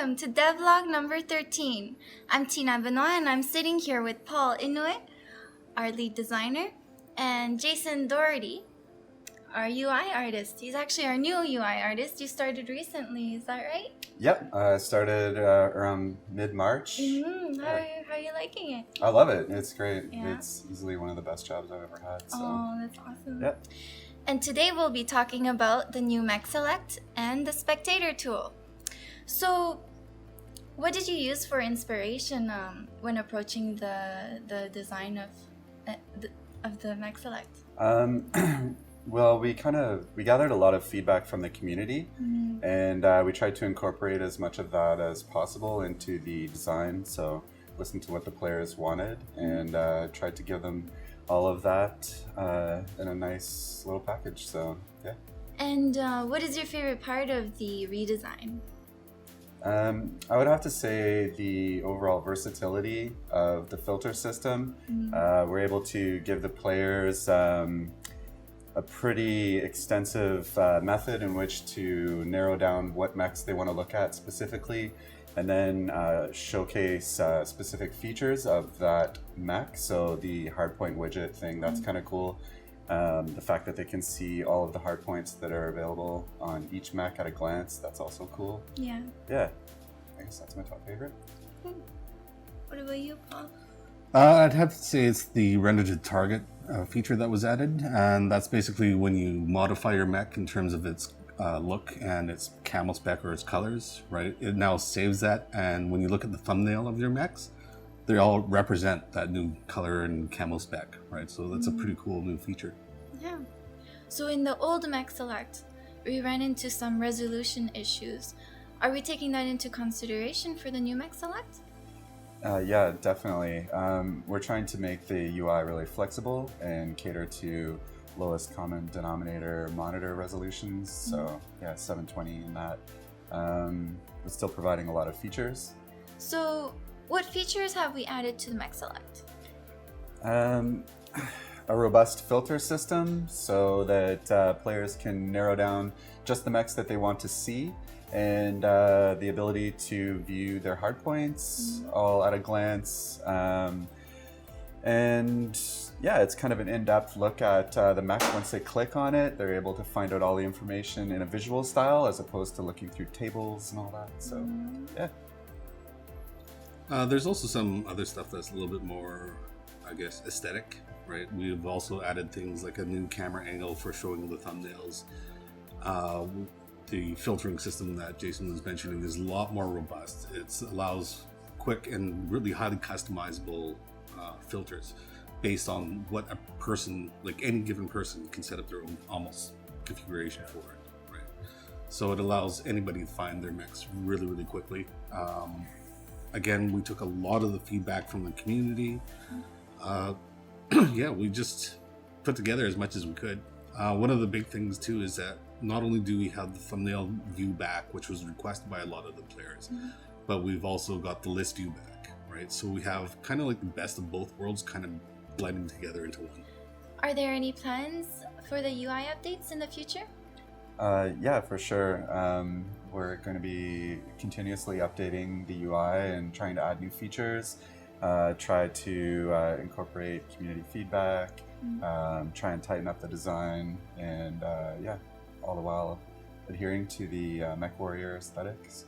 welcome to devlog number 13. I'm Tina Benoit and I'm sitting here with Paul Inuit, our lead designer, and Jason Doherty, our UI artist. He's actually our new UI artist. You started recently, is that right? Yep, I started around mid-March. How are you liking it? I love it. It's great. Yeah. It's easily one of the best jobs I've ever had. So. Oh, that's awesome. Yep. And today we'll be talking about the new MechsElect and the Spectator Tool. So, what did you use for inspiration when approaching the design of the MechsElect? Well, we gathered a lot of feedback from the community, and we tried to incorporate as much of that as possible into the design. So, listened to what the players wanted and tried to give them all of that in a nice little package. So, yeah. And what is your favorite part of the redesign? I would have to say the overall versatility of the filter system. We're able to give the players a pretty extensive method in which to narrow down what mechs they want to look at specifically, and then showcase specific features of that mech. So the hardpoint widget thing, that's kind of cool. The fact that they can see all of the hardpoints that are available on each mech at a glance, that's also cool. Yeah. Yeah, I guess that's my top favorite. What about you, Paul? I'd have to say it's the Remagen Target feature that was added, and that's basically when you modify your mech in terms of its look and its camo spec or its colors, right? It now saves that, and when you look at the thumbnail of your mechs, they all represent that new color and camo spec, right? So that's a pretty cool new feature. Yeah. So in the old MechsElect, we ran into some resolution issues. Are we taking that into consideration for the new MechsElect? Yeah, definitely. We're trying to make the UI really flexible and cater to lowest common denominator monitor resolutions. So yeah, 720 in that. But still providing a lot of features. So what features have we added to the MechsElect? A robust filter system so that players can narrow down just the mechs that they want to see, and the ability to view their hardpoints all at a glance. And yeah, it's kind of an in-depth look at the mech. Once they click on it, they're able to find out all the information in a visual style as opposed to looking through tables and all that. So yeah. There's also some other stuff that's a little bit more, I guess, aesthetic, right? We've also added things like a new camera angle for showing the thumbnails. The filtering system that Jason was mentioning is a lot more robust. It allows quick and really highly customizable filters based on what a person, like any given person, can set up their own almost configuration for it, right? So it allows anybody to find their mechs really, really quickly. Again, we took a lot of the feedback from the community. Yeah, we just put together as much as we could. One of the big things too is that not only do we have the thumbnail view back, which was requested by a lot of the players, but we've also got the list view back, right? So we have kind of like the best of both worlds kind of blending together into one. Are there any plans for the UI updates in the future? Yeah, for sure. We're going to be continuously updating the UI and trying to add new features, try to incorporate community feedback, try and tighten up the design, and yeah, all the while adhering to the MechWarrior aesthetics.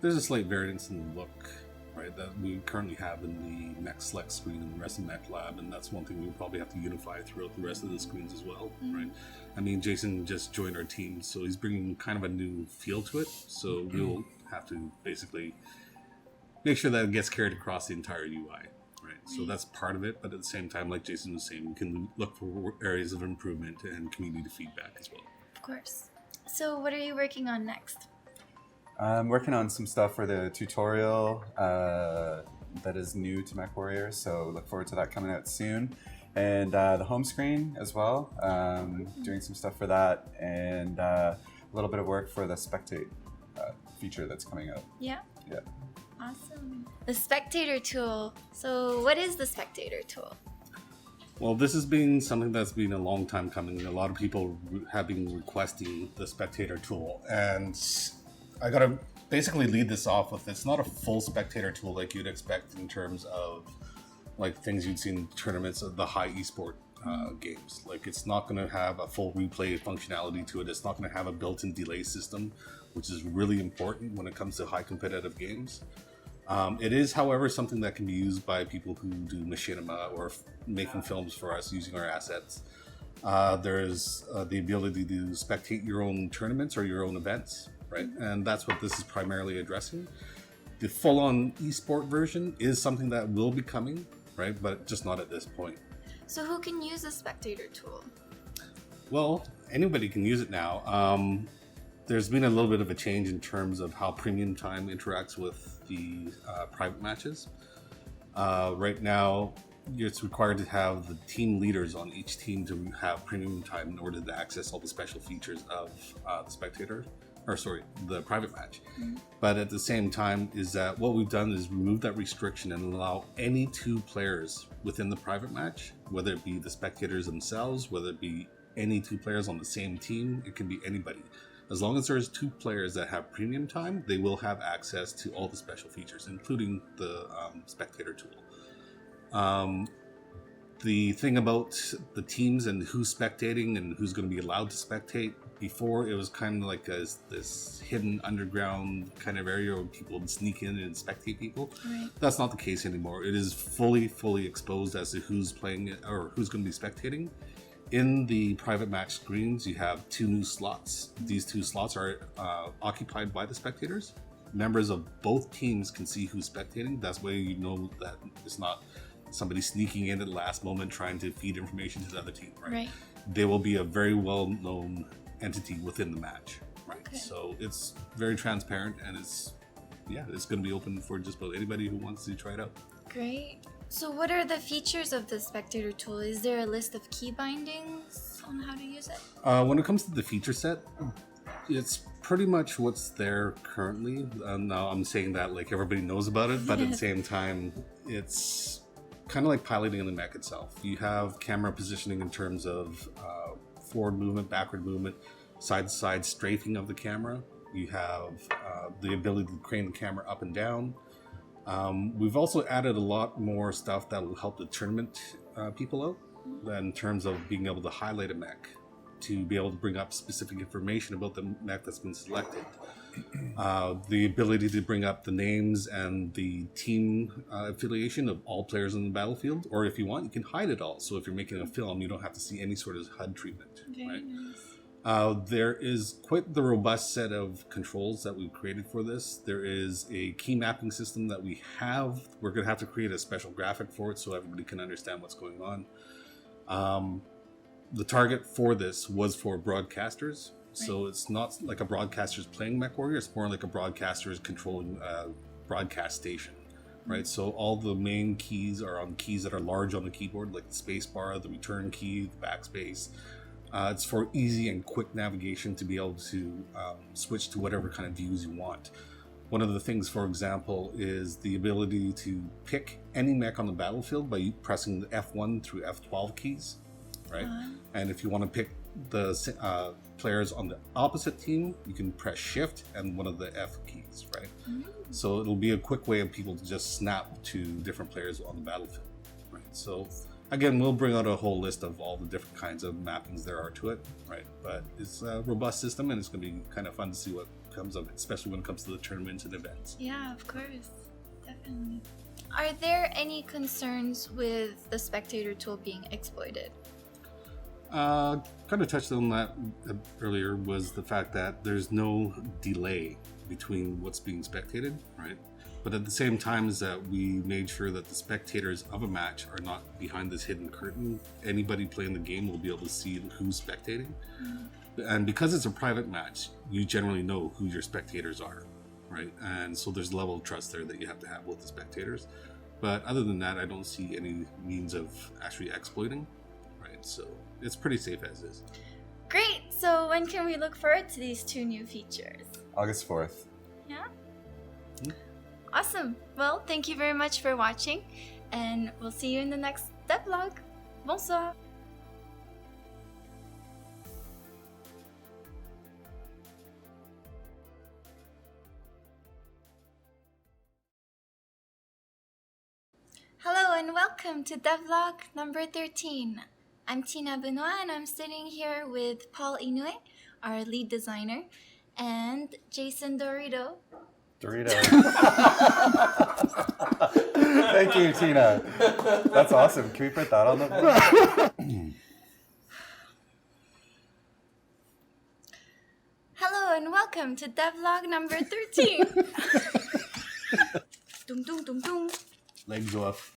There's a slight variance in the look, right, that we currently have in the MechsElect screen and the rest of Mech Lab, and that's one thing we'll probably have to unify throughout the rest of the screens as well, right? I mean, Jason just joined our team, so he's bringing kind of a new feel to it, so we'll have to basically make sure that it gets carried across the entire UI, right? So that's part of it, but at the same time, like Jason was saying, we can look for areas of improvement and community feedback as well. Of course. So what are you working on next? I'm working on some stuff for the tutorial that is new to MechWarrior, so look forward to that coming out soon. And the home screen as well, doing some stuff for that, and a little bit of work for the Spectate feature that's coming out. Yeah? Yeah. Awesome. The Spectator Tool. So what is the Spectator Tool? Well, this has been something that's been a long time coming. A lot of people have been requesting the Spectator Tool, and I gotta basically lead this off with, it's not a full spectator tool like you'd expect in terms of like things you'd see in tournaments of the high esport games. Like, it's not going to have a full replay functionality to it. It's not going to have a built-in delay system, which is really important when it comes to high competitive games. It is, however, something that can be used by people who do machinima or making films for us using our assets. There is the ability to spectate your own tournaments or your own events, right? And that's what this is primarily addressing. The full-on esport version is something that will be coming, right? But just not at this point. So who can use the Spectator Tool? Well, anybody can use it now. There's been a little bit of a change in terms of how premium time interacts with the private matches. Right now, it's required to have the team leaders on each team to have premium time in order to access all the special features of the private match. But at the same time, is that what we've done is remove that restriction and allow any two players within the private match, whether it be the spectators themselves, whether it be any two players on the same team, it can be anybody. As long as there's two players that have premium time, they will have access to all the special features, including the Spectator Tool. The thing about the teams and who's spectating and who's going to be allowed to spectate, before it was kind of like this hidden underground kind of area where people would sneak in and spectate people. Right. That's not the case anymore. It is fully exposed as to who's playing it or who's going to be spectating. In the private match screens, you have two new slots. These two slots are occupied by the spectators. Members of both teams can see who's spectating. That's way you know that it's not somebody sneaking in at the last moment trying to feed information to the other team, right? They will be a very well-known entity within the match, right? Okay. So it's very transparent, and it's going to be open for just about anybody who wants to try it out. Great. So what are the features of the Spectator Tool? Is there a list of key bindings on how to use it? When it comes to the feature set, it's pretty much what's there currently. Now I'm saying that like everybody knows about it, but at the same time, it's kind of like piloting in the mech itself. You have camera positioning in terms of forward movement, backward movement, side-to-side strafing of the camera. You have the ability to crane the camera up and down. We've also added a lot more stuff that will help the tournament people out in terms of being able to highlight a mech, to be able to bring up specific information about the mech that's been selected. The ability to bring up the names and the team affiliation of all players on the battlefield, or if you want, you can hide it all. So if you're making a film, you don't have to see any sort of HUD treatment, right? Nice. There is quite the robust set of controls that we've created for this. There is a key mapping system that we have. We're going to have to create a special graphic for it so everybody can understand what's going on. The target for this was for broadcasters. So it's not like a broadcaster's playing MechWarrior, it's more like a broadcaster's controlling a broadcast station, right? So all the main keys are on keys that are large on the keyboard, like the space bar, the return key, the backspace. It's for easy and quick navigation to be able to switch to whatever kind of views you want. One of the things, for example, is the ability to pick any mech on the battlefield by pressing the F1 through F12 keys, right? And if you want to pick the players on the opposite team, you can press Shift and one of the F keys, right? So it'll be a quick way of people to just snap to different players on the battlefield, right? So again, we'll bring out a whole list of all the different kinds of mappings there are to it, right? But it's a robust system, and it's going to be kind of fun to see what comes of it, especially when it comes to the tournaments and events. Yeah, of course. Definitely. Are there any concerns with the Spectator Tool being exploited? Kind of touched on that earlier, was the fact that there's no delay between what's being spectated, right? But at the same time is that we made sure that the spectators of a match are not behind this hidden curtain. Anybody playing the game will be able to see who's spectating. And because it's a private match, you generally know who your spectators are, right? And so there's a level of trust there that you have to have with the spectators. But other than that, I don't see any means of actually exploiting, right? So it's pretty safe as is. Great! So when can we look forward to these two new features? August 4th. Yeah? Awesome! Well, thank you very much for watching, and we'll see you in the next devlog. Bonsoir! and welcome to devlog number 13. I'm Tina Benoit and I'm sitting here with Paul Inoue, our lead designer, and Jason Dorito. Thank you, Tina. That's awesome. Can we put that on the board? Hello and welcome to devlog number 13. Dum dum dum dum. Legs off.